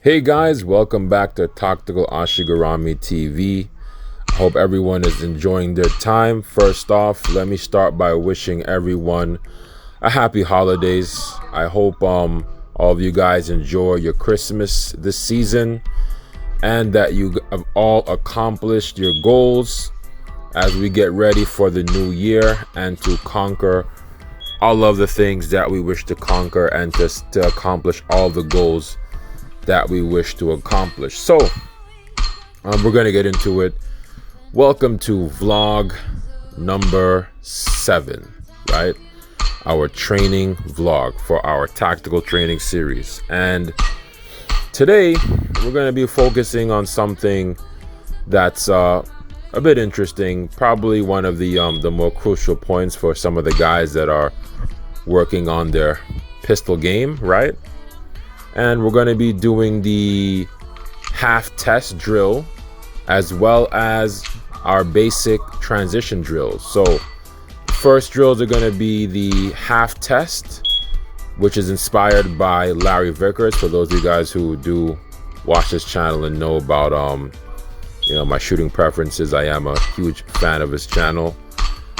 Hey guys, welcome back to Tactical Ashigarami TV. I hope everyone is enjoying their time. First off, let me start by wishing everyone a happy holidays. I hope all of you guys enjoy your Christmas this season and that you have all accomplished your goals as we get ready for the new year and to conquer all of the things that we wish to conquer and to accomplish all the goals that we wish to accomplish. So we're gonna get into it. Welcome to vlog number 7, right? Our training vlog for our tactical training series. And today we're gonna be focusing on something that's a bit interesting, probably one of the more crucial points for some of the guys that are working on their pistol game, right? And we're going to be doing the half test drill as well as our basic transition drills. So first drills are going to be the half test, which is inspired by Larry Vickers. For those of you guys who do watch this channel and know about my shooting preferences, I am a huge fan of his channel,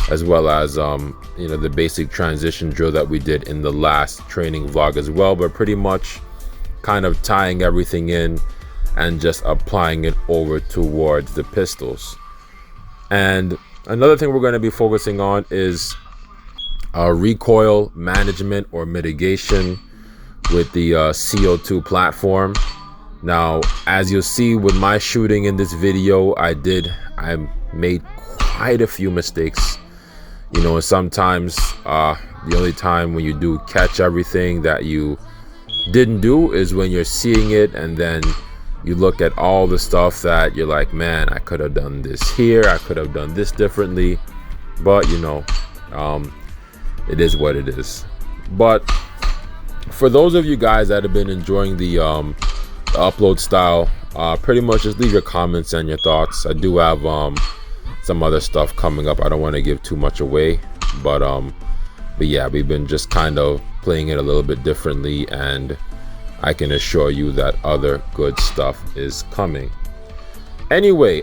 as well as the basic transition drill that we did in the last training vlog as well, but pretty much kind of tying everything in and just applying it over towards the pistols. And another thing we're going to be focusing on is recoil management or mitigation with the CO2 platform. Now, as you'll see with my shooting in this video, I made quite a few mistakes. Sometimes the only time when you do catch everything that you didn't do is when you're seeing it, and then you look at all the stuff that you're like, man, I could have done this here, I could have done this differently, but it is what it is. But for those of you guys that have been enjoying the upload style, pretty much just leave your comments and your thoughts. I do have some other stuff coming up. I don't want to give too much away, but yeah, we've been just kind of playing it a little bit differently, and I can assure you that other good stuff is coming. Anyway,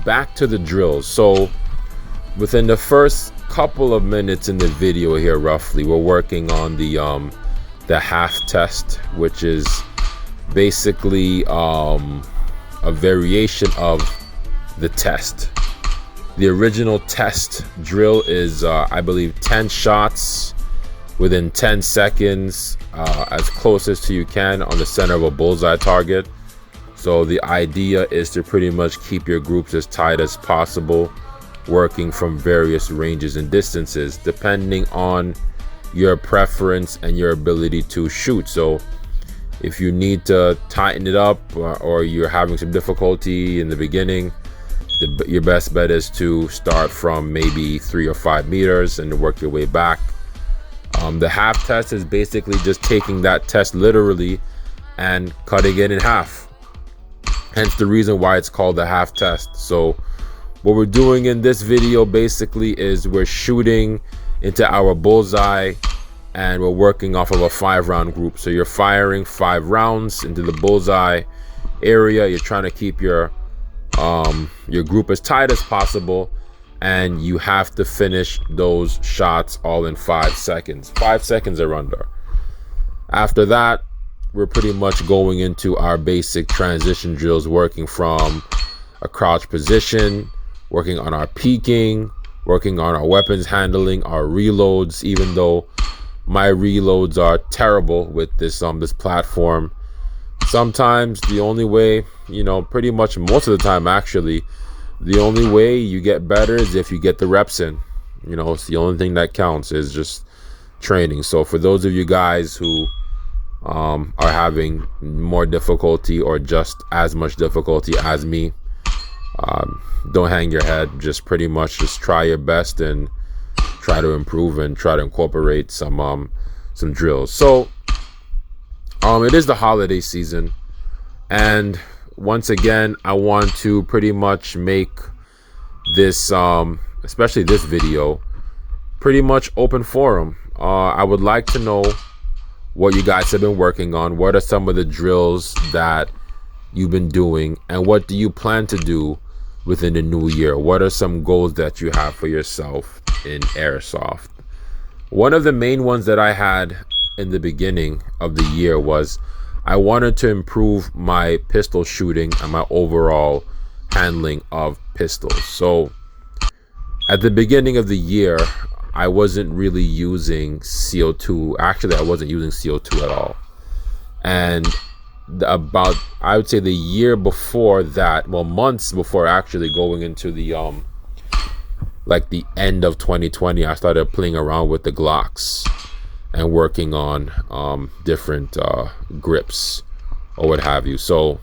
back to the drills. So within the first couple of minutes in the video here, roughly, we're working on the half test, which is basically a variation of the test. The original test drill is I believe 10 shots within 10 seconds, as closest to you can on the center of a bullseye target. So the idea is to pretty much keep your groups as tight as possible, working from various ranges and distances depending on your preference and your ability to shoot. So if you need to tighten it up, or you're having some difficulty in the beginning, your best bet is to start from maybe 3 or 5 meters and work your way back. The half test is basically just taking that test literally and cutting it in half. Hence the reason why it's called the half test. So what we're doing in this video basically is we're shooting into our bullseye and we're working off of a 5-round group. So you're firing 5 rounds into the bullseye area. You're trying to keep your group as tight as possible, and you have to finish those shots all in 5 seconds. 5 seconds or under. After that, we're pretty much going into our basic transition drills, working from a crouch position, working on our peeking, working on our weapons handling, our reloads, even though my reloads are terrible with this platform. Sometimes the only way, pretty much most of the time actually, the only way you get better is if you get the reps in. It's the only thing that counts, is just training. So for those of you guys who are having more difficulty or just as much difficulty as me, don't hang your head. Just pretty much just try your best and try to improve and try to incorporate some drills. So it is the holiday season, and once again, I want to pretty much make this, especially this video, pretty much open forum. I would like to know what you guys have been working on. What are some of the drills that you've been doing, and what do you plan to do within the new year? What are some goals that you have for yourself in Airsoft? One of the main ones that I had in the beginning of the year was I wanted to improve my pistol shooting and my overall handling of pistols. So at the beginning of the year, I wasn't really using CO2. Actually, I wasn't using CO2 at all. And about, I would say, the year before that, well, months before actually going into the like the end of 2020, I started playing around with the Glocks and working on different grips or what have you. So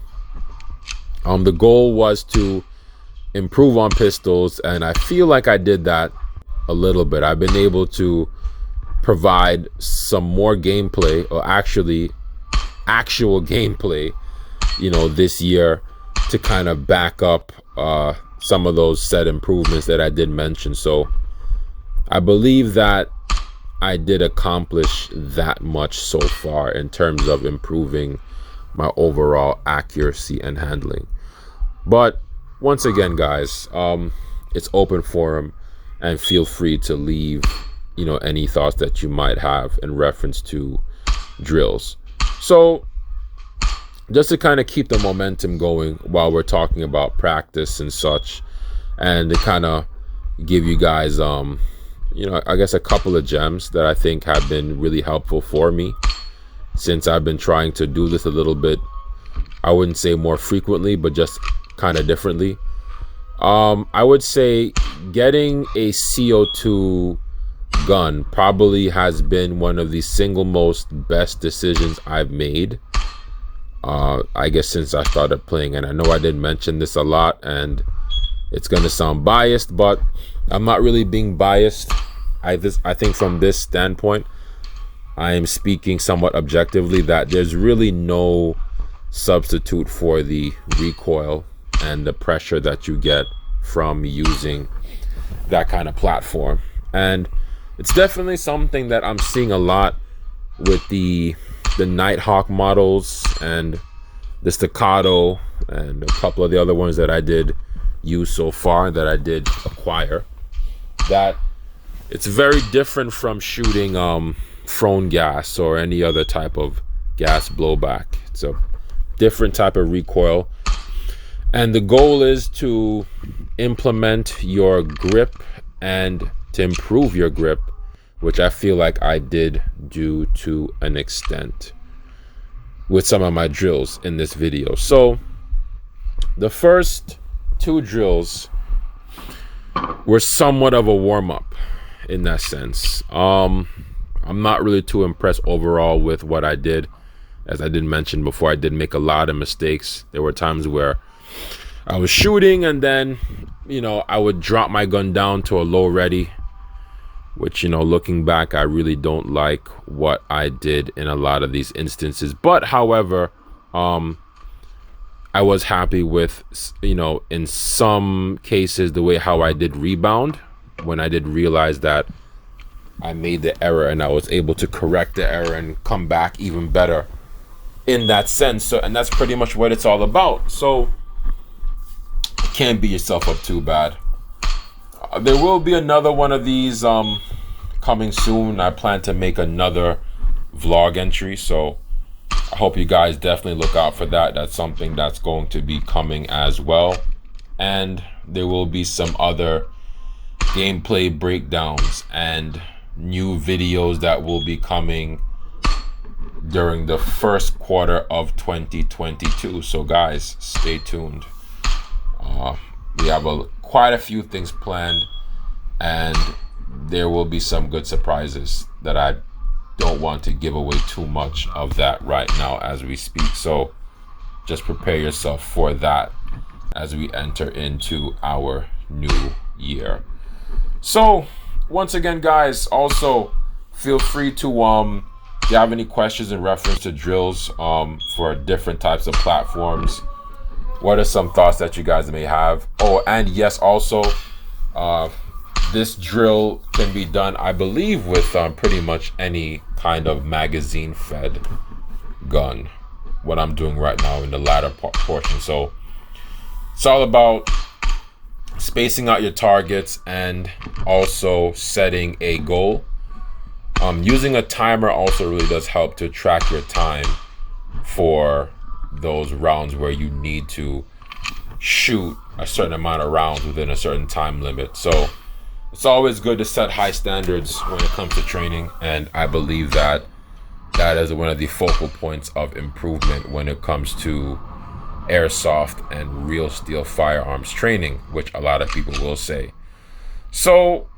the goal was to improve on pistols, and I feel like I did that a little bit. I've been able to provide some more gameplay, or actually actual gameplay, you know, this year, to kind of back up some of those set improvements that I did mention. So I believe that I did accomplish that much so far in terms of improving my overall accuracy and handling. But once again, guys, it's open forum, and feel free to leave, you know, any thoughts that you might have in reference to drills. So just to kind of keep the momentum going while we're talking about practice and such, and to kind of give you guys, you know, I guess a couple of gems that I think have been really helpful for me since I've been trying to do this a little bit, I wouldn't say more frequently, but just kind of differently. I would say getting a CO2 gun probably has been one of the single most best decisions I've made, I guess, since I started playing. And I know I didn't mention this a lot, and it's gonna sound biased, but I'm not really being biased. I think from this standpoint, I am speaking somewhat objectively, that there's really no substitute for the recoil and the pressure that you get from using that kind of platform. And it's definitely something that I'm seeing a lot with the Nighthawk models and the Staccato and a couple of the other ones that I did use so far, that I did acquire, that it's very different from shooting thrown gas or any other type of gas blowback. It's a different type of recoil, and the goal is to implement your grip and to improve your grip, which I feel like I did do to an extent with some of my drills in this video. So the first two drills were somewhat of a warm-up in that sense. I'm not really too impressed overall with what I did. As I did mention before, I did make a lot of mistakes. There were times where I was shooting and then, you know, I would drop my gun down to a low ready, which, you know, looking back, I really don't like what I did in a lot of these instances. But however, I was happy with, you know, in some cases, the way how I did rebound when I did realize that I made the error, and I was able to correct the error and come back even better in that sense. So, and that's pretty much what it's all about. So can't beat yourself up too bad. There will be another one of these coming soon. I plan to make another vlog entry, so I hope you guys definitely look out for that. That's something that's going to be coming as well. And there will be some other gameplay breakdowns and new videos that will be coming during the first quarter of 2022. So guys, stay tuned. We have quite a few things planned, and there will be some good surprises that I don't want to give away too much of that right now as we speak. So just prepare yourself for that as we enter into our new year. So once again, guys, also feel free to if you have any questions in reference to drills for different types of platforms, what are some thoughts that you guys may have? Oh, and yes, also this drill can be done, I believe, with pretty much any kind of magazine fed gun, what I'm doing right now in the latter portion. So it's all about spacing out your targets and also setting a goal. Using a timer also really does help to track your time for those rounds where you need to shoot a certain amount of rounds within a certain time limit. So it's always good to set high standards when it comes to training, and I believe that that is one of the focal points of improvement when it comes to airsoft and real steel firearms training, which a lot of people will say. So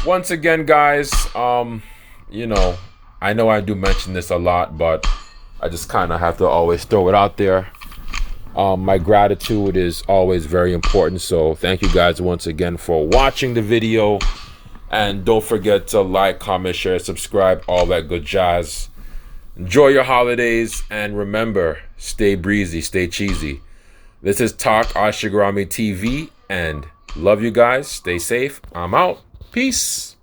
once again, guys, you know I do mention this a lot, but I just kind of have to always throw it out there. My gratitude is always very important, so thank you guys once again for watching the video, and don't forget to like, comment, share, subscribe, all that good jazz. Enjoy your holidays, and remember, stay breezy, stay cheesy. This is Talk Ashigarami TV, and love you guys. Stay safe. I'm out. Peace.